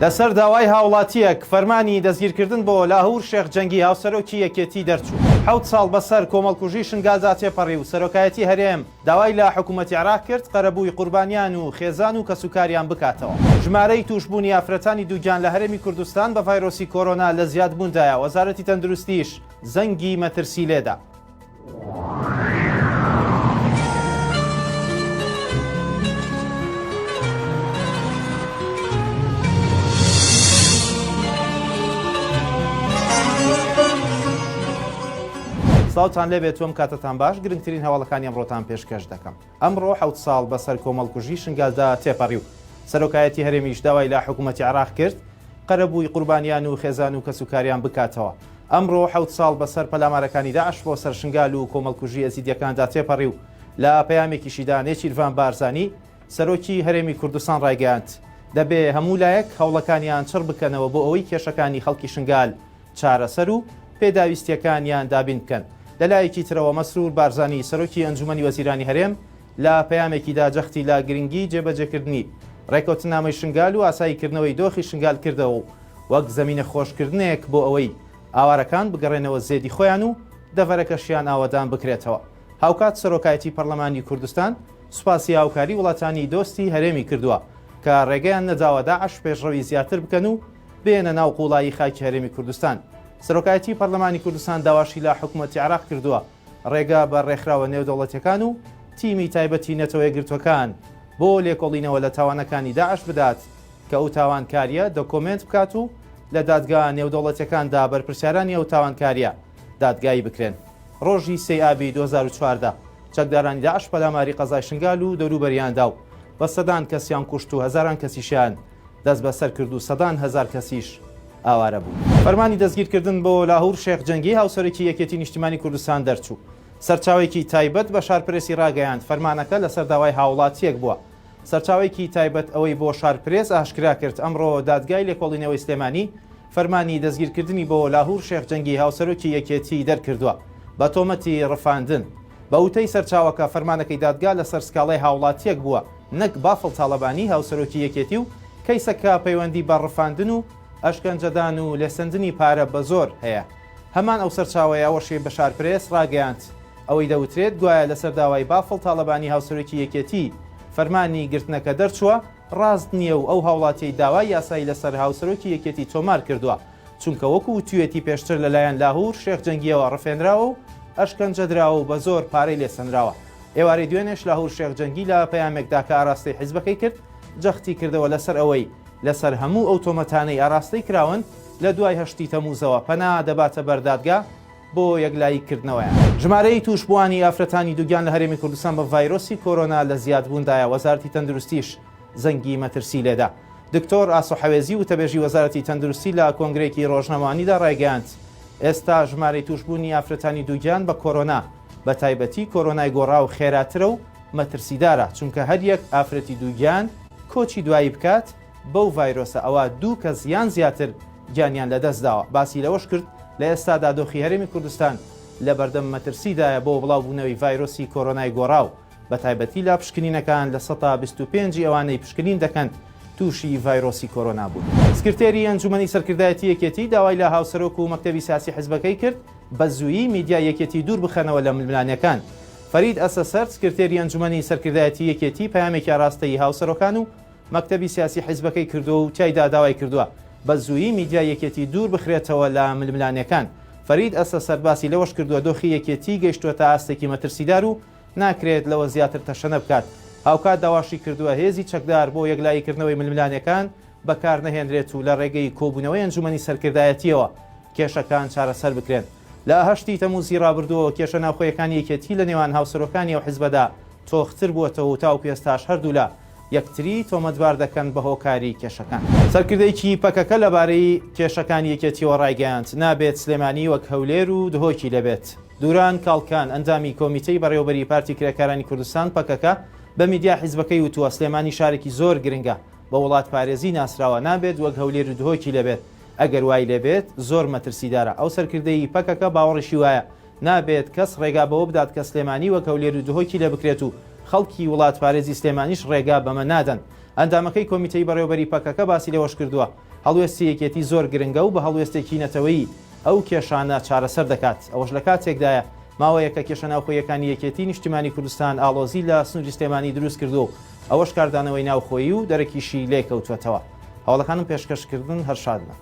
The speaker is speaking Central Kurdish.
لەسەر داوای هاوڵاتیەک فەرمانی دەستگیرکردن بۆ لاهور شێخ جەنگی هاوسەرۆکی یەکێتی دەرچوو. 7 ساڵ بەسەر کۆمەڵکوژی شنگالدا تێپەڕی و سەرۆکایەتی هەرێم داوای لە حکوومەتی عێراق کرد قەرەبووی قوربانیان و خێزان و کەسوکاریان بکاتەوە. ژمارەی توشبوونی ئافرەتانی دووگیان لە هەرێمی کوردستان بە ڤایرۆسی کۆرۆنا لە زیادبووندایە. وەزارەتی تەندروستیش زەنگی مەترسی لێدا. ساوتان لێبێت تۆم کاتتان باش گرنگترین هەواڵەکانی ئەمڕۆتان پێشکەش دەکەم. ئەمڕۆ 7 ساڵ بەسەر کۆمەڵکوژی شنگالدا تێپەڕی و سەرۆکایەتی هەرێمیش داوای لە حکوومەتی عێراق کرد قەرەبووی قوربانیان و خێزان و کەسوکاریان بکاتەوە. ئەمڕۆ 7 ساڵ بەسەر پەلامارەکانی داعش بۆ سەر شنگال و کۆمەڵکوژی ئەزیدیەکاندا تێپەڕی و لە پەیامێکیشیدا نێچیروان بارزانی سەرۆکی هەرێمی کوردستان ڕایگەیاند دەبێ هەموو لایەک هەوڵەکانیان چڕ بکەنەوە بۆ ئەوەی کێشەکانی خەڵکی شنگال چارەسەر و پێداویستیەکانیان دابین بکەن. لەلایەکی ترەوە مەسرور بارزانی سەرۆکی ئەنجومەنی وەزیرانی هەرێم لە پەیامێکیدا جەختی لە گرنگی جێبەجێکردنی ڕێکەوتنامەی شنگال و ئاساییکردنەوەی دۆخی شنگال کردەوە و وەک زەمینە خۆشکردنێک بۆ ئەوەی ئاوارەکان بگەڕێنەوە زێدی خۆیان و دەڤەرەکەشیان ئاوادان بکرێتەوە. هاوکات سەرۆکایەتی پەرلەمانی کوردستان سوپاسی هاوکاری وڵاتانی دۆستی هەرێمی کردووە کە ڕێگەیان نەداوە داعش پێشڕەوی زیاتر بکەن و بێنە ناو قوڵایی خاکی هەرێمی کوردستان. سەرۆکایەتی پەرلەمانی کوردستان داواشی لە حکوومەتی عێراق کردووە ڕێگا بە ڕێکخراوە نێودەوڵەتیەکان و تیمی تایبەتی نەتەوە یەکگرتوەکان بۆ لێکۆڵینەوە لە تاوانەکانی داعش بدات کە ئەو تاوانکاریە دۆکۆمنت بکات و لە دادگا نێودەوڵەتیەکاندا بەرپرسیارانی ئەو تاوانکاریە دادگایی بکرێن. ڕۆژی 3 ئابی 2014 چەکدارانی داعش پەلاماری قەزای شنگال و دەوروبەریاندا و بە سەدان کەسیان کوشت و هەزاران کەسیشیان دەست بەسەر کرد و سەدان هەزار کەسیش ئاوارە بوو. فەرمانی دەستگیرکردن بۆ لاهور شێخ جەنگی هاوسەرێکی یەکێتی نیشتیمانی کوردستان دەرچوو. سەرچاوێکی تایبەت بە شارپرێسی ڕاگەیاند فەرمانەکە لەسەر داوای هاوڵاتیەک بووە. سەرچاوێکی تایبەت ئەوەی بۆ شارپرێس ئاشکرا کرد ئەمڕۆ دادگای لێکۆڵینەوەی سلێمانی فەرمانی دەستگیرکردنی بۆ لاهور شێخ جەنگی هاوسەرۆکی یەکێتی دەرکردووە بە تۆمەتی ڕفاندن. بە وتەی سەرچاوەکە فەرمانەکەی دادگا لەسەر سکاڵای هاوڵاتیەک بووە نەک بافڵ تاڵەبانی هاوسەرۆکی یەکێتی و کەیسەکە پەیوەندی بە ڕفاندن و ئەشکەنجەدان و لێسەندنی پارە بە زۆر هەیە. هەمان ئەو سەرچاوەیە ئەوەشێ بە شارپرێس ڕاگەیاند ئەوەی دەوترێت گوایە لەسەر داوای بافڵ تاڵەبانی هاوسەرۆکی یەکێتی فەرمانی گرتنەکە دەرچووە ڕاست نییە و ئەو هاوڵاتی داوای یاسایی لەسەر هاوسەرۆکی یەکێتی تۆمار کردووە چونکە وەکو توێتی پێشتر لەلایەن لاهور شێخ جەنگیەوە ڕفێنراوە و ئەشکەنجەدراوە و بە زۆر پارەی لێسەنراوە. ئێوارەی دوێنێش لاهور شێخ جەنگی لە پەیامێکدا کە ئاراستەی حیزبەکەی کرد جەختی کردەوە لەسەر ئەوەی لەسەر هەموو ئەو تۆمەتانەی ئاراستەی کراون لە دوای 8 تەمووزەوە پەنا دەباتە بەردادگا بۆ یەکلاییکردنەوەیە. ژمارەی توشبووانی ئافرەتانی دووگیان لە هەرێمی کوردستان بە ڤایرۆسی کۆرۆنا لە زیادبووندایە. وەزارەتی تەندروستیش زەنگی مەترسی لێدا. دکتۆر ئاسۆ حەوێزی وتەبێژی وەزارەتی تەندروستی لە کۆنگرێکی ڕۆژنەمەوانیدا ڕایگەیاند ئێستا ژمارەی توشبوونی ئافرەتانی دووگیان بە کۆرۆنا بە تایبەتی کۆرۆنای گۆڕا و خێراترە و مەترسیدارە چونکە هەر یەک ئافرەتی دووگیان کۆچی دوایی بکات بەو ڤایرۆسە ئەوە دوو کەس یان زیاتر گیانیان لەدەستداوە. باسی لەوەش کرد لە ئێستادا دۆخی هەرێمی کوردستان لە بەردەم مەترسیدایە بۆ بڵاوبوونەوەی ڤایرۆسی کۆرۆنای گۆڕا و بە تایبەتی لا پشکنینەکان لە 125 ئەوانەی پشکنین دەکەن تووشی ڤایرۆسی کۆرۆنا بوون. سکرتێری ئەنجومەنی سەرکردایەتی یەکێتی داوای لە هاوسەرۆک و مەکتەبی سیاسی حیزبەکەی کرد بە زوویی میدیا یەکێتی دوور بخەنەوە لە ململانیەکان. فەرید ئەسەسەر سکرتێری ئەنجومەنی سەرکردایەتی یەکێتی پەیامێکی ئاراستەی هاوسەرۆکان و مەکتەبی سیاسی حیزبەکەی کردووە و تایدا داوای کردووە بە زوویی میدیا یەکێتی دوور بخرێتەوە لە ململانیەکان. فەرید ئەسەسەر باسی لەوەش کردووە دۆخی یەکێتی گەیشتووەتە ئاستێکی مەترسیدار و ناکرێت لەوە زیاتر تەشەنە بکات. هاوکات داواشی کردووە هێزی چەکدار بۆ یەکلاییکردنەوەی ململانیەکان بەکار نەهێنرێت و لە ڕێگەی کۆبوونەوەی ئەنجومەنی سەرکردایەتیەوە کێشەکان چارەسەر بکرێن. لە 8 تەمووزی ڕابردووە کێشە ناوخۆیەکانی یەکێتی لە نێوان هاوسەرۆکانی و حیزبەدا تۆختر بووەتەوە و تاوکو ئێستاش هەردوو لە یەکتری تۆمەتبار دەکەن بە هۆکاری کێشەکان. سەرکردەیەکی پەکەکە لەبارەی کێشەکانی یەکێتیەوە ڕایگەیاند نابێت سلێمانی وەک هەولێر و دهۆکی لەبێت. دووران کاڵکان ئەندامی کۆمیتەی بەڕێوەبەری پارتی کرێکارانی کوردستان پەکەکە بە میدیا حیزبەکەی وتووە سلێمانی شارێکی زۆر گرنگە بە وڵات پارێزی ناسراوە نابێت وەک هەولێر و دهۆکی لەبێت. ئەگەر وای لێبێت زۆر مەترسیدارە. ئەو سەرکردەی پەکەکە باوەڕیشی وایە نابێت کەس ڕێگا بەوە بدات کە سلێمانی وەک هەولێر و دهۆکی لێ بکرێت و خەڵکی وڵات پارێزی سلێمانیش ڕێگا بەمە نادەن. ئەندامەکەی کۆمیتەی بەڕێوەبەری پەکەکە باسی لەوەش کردووە هەڵوێستی یەکێتی زۆر گرنگە و بە هەڵوێستێکی نەتەوەیی ئەو کێشانە چارەسەر دەکات. ئەوەش لە کاتێکدایە ماوەیە کە کێشە ناوخۆیەکانی یەکێتی نیشتیمانی کوردستان ئاڵۆزی لە سنووری سلێمانی دروست کردو ئەوەش کاردانەوەی ناوخۆیی و دەرەکیشی لێکەوتوێتەوە. هەوڵەکانم پێشکەشکردن هەر شادمە.